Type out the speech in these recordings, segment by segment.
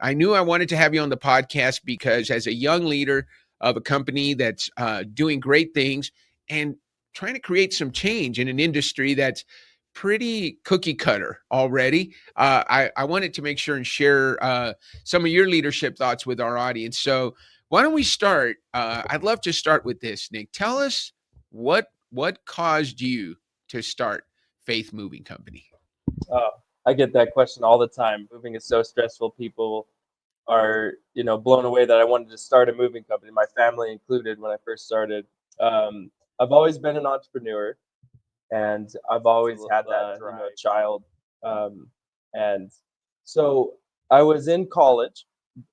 I knew I wanted to have you on the podcast because as a young leader of a company that's doing great things and trying to create some change in an industry that's pretty cookie cutter already, I wanted to make sure and share some of your leadership thoughts with our audience. So why don't we start? I'd love to start with this, Nick. Tell us what caused you to start Faith Moving Company. I get that question all the time. Moving is so stressful. People are, blown away that I wanted to start a moving company, my family included, when I first started. I've always been an entrepreneur, and I've always had that child. And so I was in college.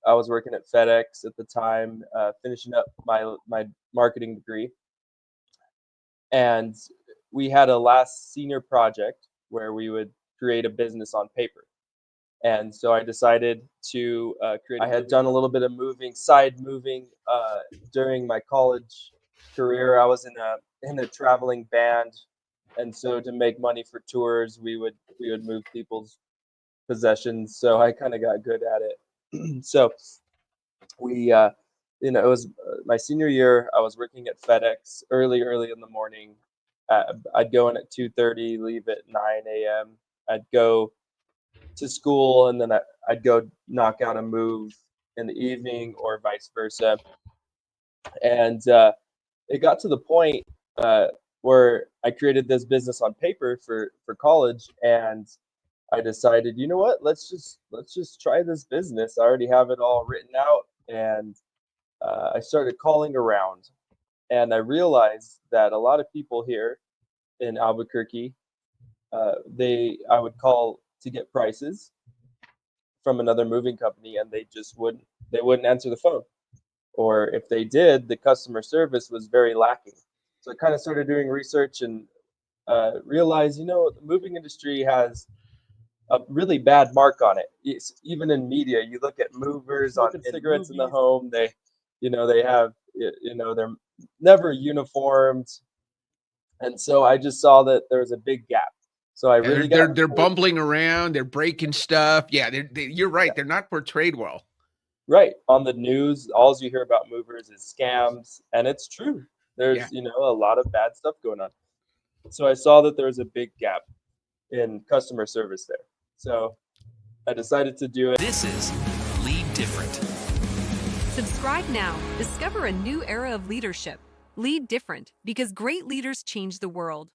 I was working at FedEx at the time, finishing up my marketing degree. And we had a last senior project where we would create a business on paper. And so I decided to create. I had done a little bit of side moving during my college career. I was in a traveling band, and so to make money for tours, we would move people's possessions. So I kind of got good at it. So we, it was my senior year. I was working at FedEx early in the morning. I'd go in at 2:30, leave at 9 a.m. I'd go to school, and then I'd go knock out a move in the evening, or vice versa. And it got to the point where I created this business on paper for college, and I decided, you know what, let's just try this business. I already have it all written out, and I started calling around, and I realized that a lot of people here in Albuquerque, I would call to get prices from another moving company, and they wouldn't answer the phone, or if they did, the customer service was very lacking. So I kind of started doing research and realized, the moving industry has a really bad mark on it. Even in media, you look at movers on cigarettes in the home, they have, they're never uniformed. And so I just saw that there was a big gap. So they're bumbling around, they're breaking stuff. Yeah, you're right. Yeah. They're not portrayed well. Right. On the news, all you hear about movers is scams, and it's true. There's, a lot of bad stuff going on. So I saw that there was a big gap in customer service there. So I decided to do it. This is Lead Different. Subscribe now. Discover a new era of leadership. Lead different, because great leaders change the world.